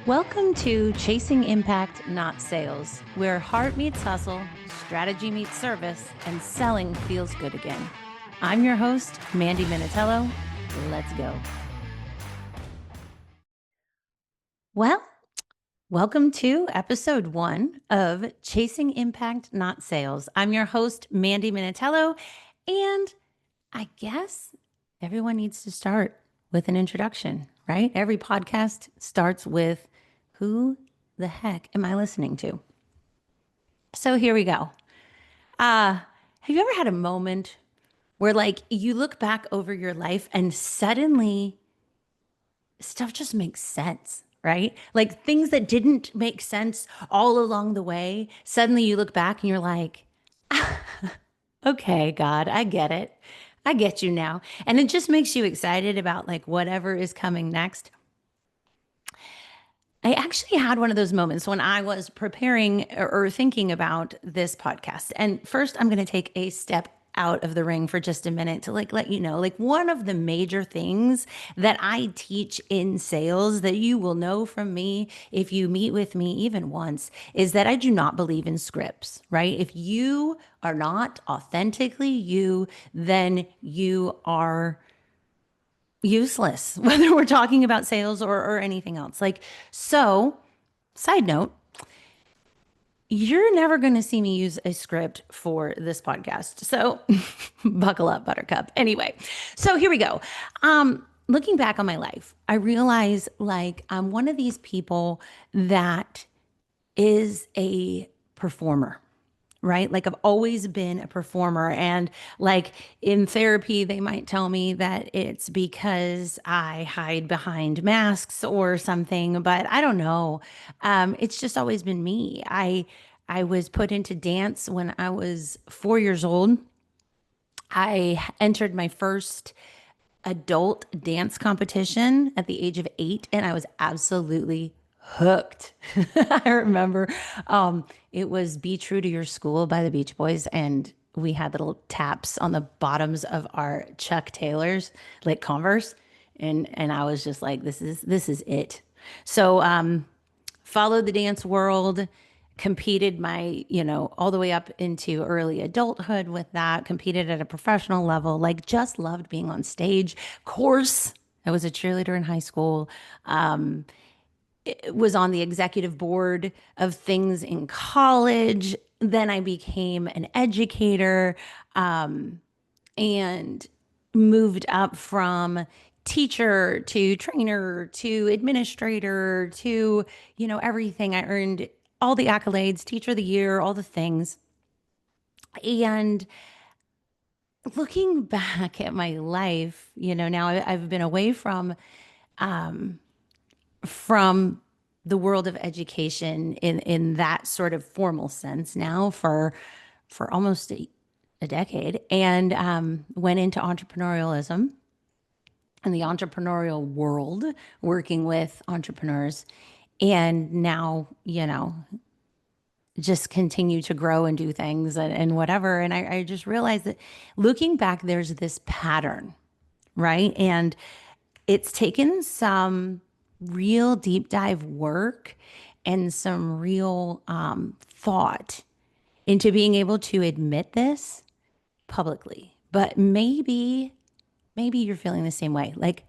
Welcome to Chasing Impact, Not Sales, where heart meets hustle, strategy meets service, and selling feels good again. I'm your host, Mandy Minitello. Let's go. Well, welcome to episode 1 of Chasing Impact, Not Sales. I'm your host, Mandy Minitello, and I guess everyone needs to start with an introduction, right? Every podcast starts with who the heck am I listening to? So here we go. Have you ever had a moment where you look back over your life and suddenly stuff just makes sense, right? Like things that didn't make sense all along the way, suddenly you look back and you're like, okay, God, I get it. I get you now. And it just makes you excited about like whatever is coming next. I actually had one of those moments when I was preparing or thinking about this podcast. And first, I'm going to take a step out of the ring for just a minute to let you know, one of the major things that I teach in sales that you will know from me if you meet with me even once is that I do not believe in scripts, right? If you are not authentically you, then you are useless, whether we're talking about sales or anything else. So, side note, you're never going to see me use a script for this podcast. So, buckle up, Buttercup. Anyway, so here we go. Looking back on my life, I realize I'm one of these people that is a performer, right? Like I've always been a performer. And like in therapy, they might tell me that it's because I hide behind masks or something, but I don't know. It's just always been me. I was put into dance when I was 4 years old. I entered my first adult dance competition at the age of 8, and I was absolutely hooked. I remember it was Be True to Your School by the Beach Boys, and we had little taps on the bottoms of our Chuck Taylors, like Converse, and I was just like, this is it. So followed the dance world, competed all the way up into early adulthood with that, competed at a professional level, like just loved being on stage. Of course, I was a cheerleader in high school. Was on the executive board of things in college. Then I became an educator, and moved up from teacher to trainer to administrator to, everything. I earned all the accolades, teacher of the year, all the things. And looking back at my life, now I've been away from the world of education in that sort of formal sense now for almost a decade, and went into entrepreneurialism and the entrepreneurial world, working with entrepreneurs. And now, just continue to grow and do things and whatever. And I just realized that looking back, there's this pattern, right? And it's taken some real deep dive work and some real thought into being able to admit this publicly. But maybe you're feeling the same way. Like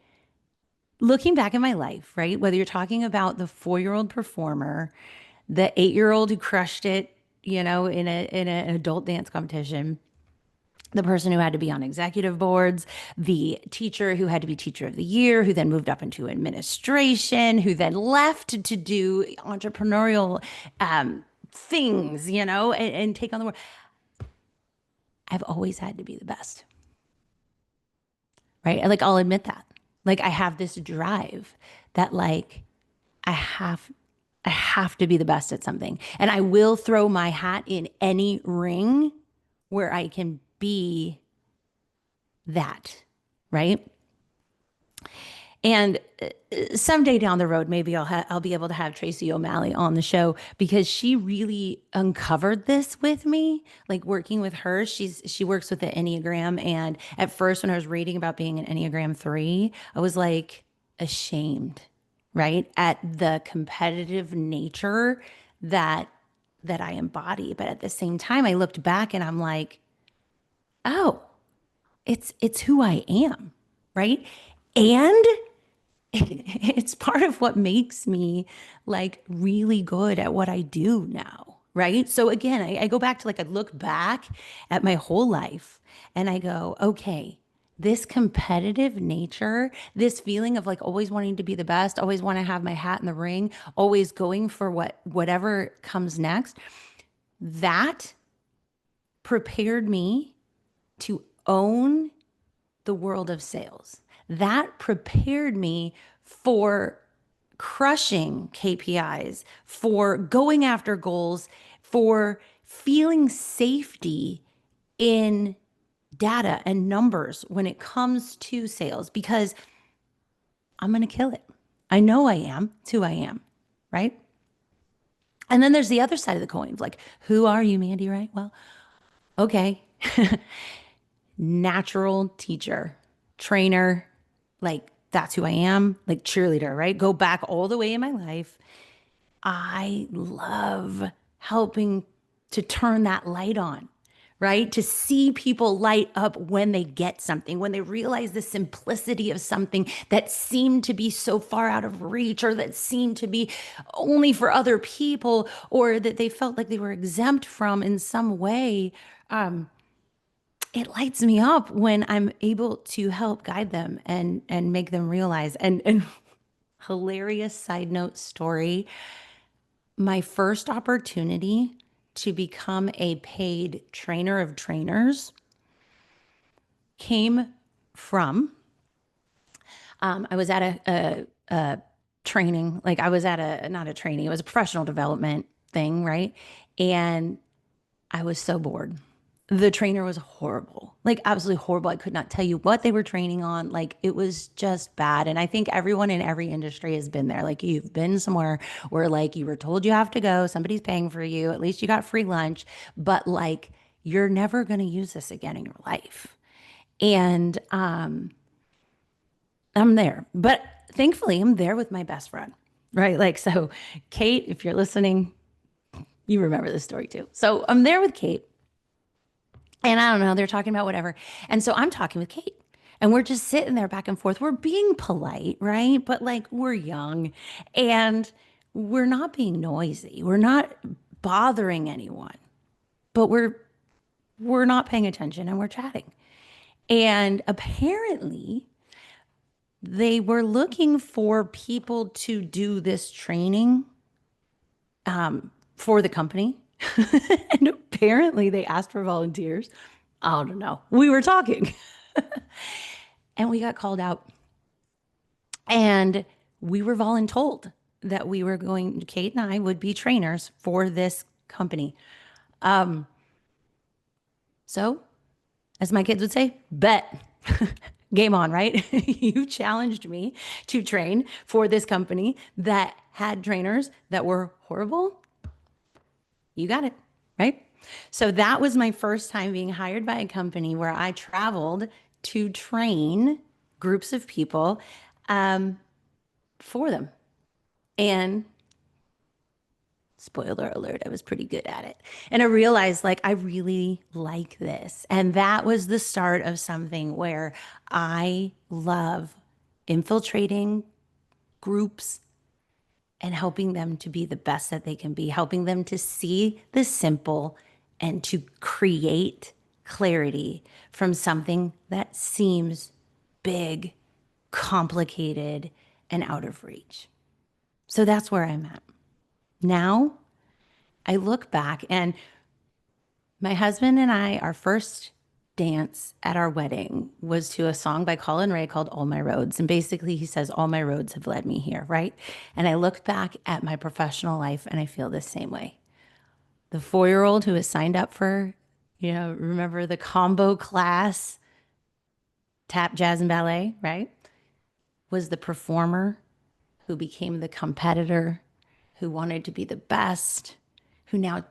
looking back at my life, right? Whether you're talking about the 4-year-old performer, the 8-year-old who crushed it, in an adult dance competition, the person who had to be on executive boards, the teacher who had to be teacher of the year, who then moved up into administration, who then left to do entrepreneurial things, and take on the world. I've always had to be the best, right? Like I'll admit that. Like I have this drive that I have I have to be the best at something. And I will throw my hat in any ring where I can be that, right? And someday down the road, maybe I'll be able to have Tracy O'Malley on the show because she really uncovered this with me. Like working with her, she works with the Enneagram, and at first, when I was reading about being an Enneagram 3, I was like ashamed, right? At the competitive nature that I embody. But at the same time, I looked back and I'm like, oh, it's who I am, right? And it's part of what makes me like really good at what I do now, right? So again, I go back to like I look back at my whole life and I go, okay, this competitive nature, this feeling of like always wanting to be the best, always want to have my hat in the ring, always going for whatever comes next, that prepared me to own the world of sales. That prepared me for crushing KPIs, for going after goals, for feeling safety in data and numbers when it comes to sales because I'm going to kill it. I know I am. It's who I am, right? And then there's the other side of the coin, like, who are you, Mandy, right? Well, okay, natural teacher, trainer, like that's who I am, like cheerleader, right? Go back all the way in my life. I love helping to turn that light on, right? To see people light up when they get something, when they realize the simplicity of something that seemed to be so far out of reach or that seemed to be only for other people or that they felt like they were exempt from in some way. It lights me up when I'm able to help guide them and make them realize. And hilarious side note story, my first opportunity to become a paid trainer of trainers came from I was at a training, like I was at a not a training, it was a professional development thing, right? And I was so bored. The trainer was horrible, like absolutely horrible. I could not tell you what they were training on. Like it was just bad. And I think everyone in every industry has been there. Like you've been somewhere where like you were told you have to go, somebody's paying for you, at least you got free lunch, but like you're never going to use this again in your life. And I'm there, but thankfully I'm there with my best friend, right? Like, so Kate, if you're listening, you remember this story too. So I'm there with Kate. And I don't know, they're talking about whatever. And so I'm talking with Kate and we're just sitting there back and forth. We're being polite, right? But like we're young and we're not being noisy. We're not bothering anyone, but we're not paying attention and we're chatting. And apparently they were looking for people to do this training for the company. And apparently they asked for volunteers. I don't know. We were talking and we got called out and we were voluntold that we were going, Kate and I would be trainers for this company. So as my kids would say, bet. Game on, right? You challenged me to train for this company that had trainers that were horrible. You got it, right? So that was my first time being hired by a company where I traveled to train groups of people for them. And spoiler alert, I was pretty good at it. And I realized like I really like this. And that was the start of something where I love infiltrating groups and helping them to be the best that they can be, helping them to see the simple and to create clarity from something that seems big, complicated, and out of reach. So that's where I'm at. Now I look back and my husband and I, our first dance at our wedding was to a song by Colin Ray called All My Roads. And basically he says, all my roads have led me here, right? And I look back at my professional life and I feel the same way. The 4-year-old who has signed up for, remember the combo class, tap, jazz, and ballet, right? Was the performer who became the competitor, who wanted to be the best, who now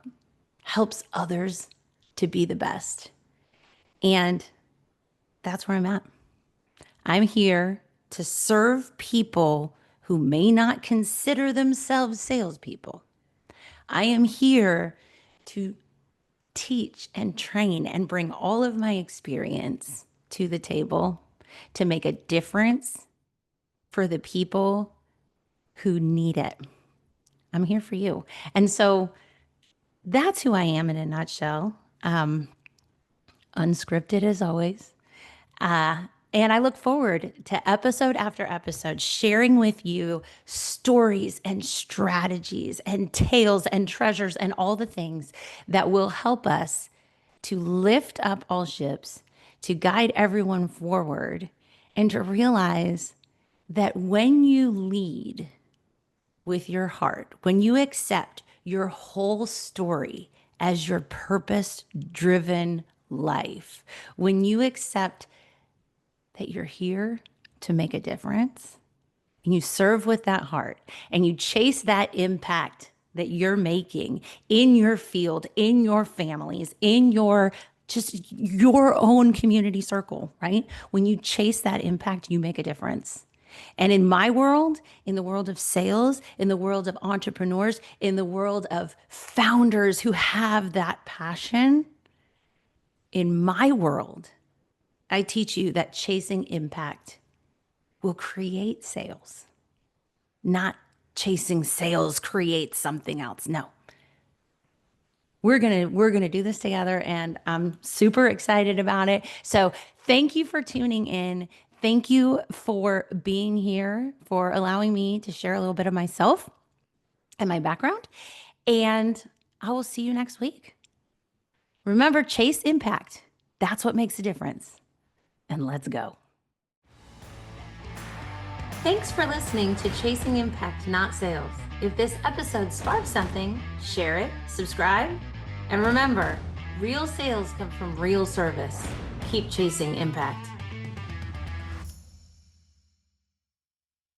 helps others to be the best. And that's where I'm at. I'm here to serve people who may not consider themselves salespeople. I am here to teach and train and bring all of my experience to the table to make a difference for the people who need it. I'm here for you. And so that's who I am in a nutshell. Unscripted as always. And I look forward to episode after episode sharing with you stories and strategies and tales and treasures and all the things that will help us to lift up all ships, to guide everyone forward, and to realize that when you lead with your heart, when you accept your whole story as your purpose-driven life, when you accept that you're here to make a difference, and you serve with that heart, and you chase that impact that you're making in your field, in your families, in your just your own community circle, right? When you chase that impact, you make a difference. And in my world, in the world of sales, in the world of entrepreneurs, in the world of founders who have that passion, in my world, I teach you that chasing impact will create sales, not chasing sales creates something else. No. We're going to do this together, and I'm super excited about it. So, thank you for tuning in. Thank you for being here, for allowing me to share a little bit of myself and my background. And I will see you next week. Remember, chase impact. That's what makes a difference. And let's go. Thanks for listening to Chasing Impact, Not Sales. If this episode sparked something, share it, subscribe, and remember, real sales come from real service. Keep chasing impact.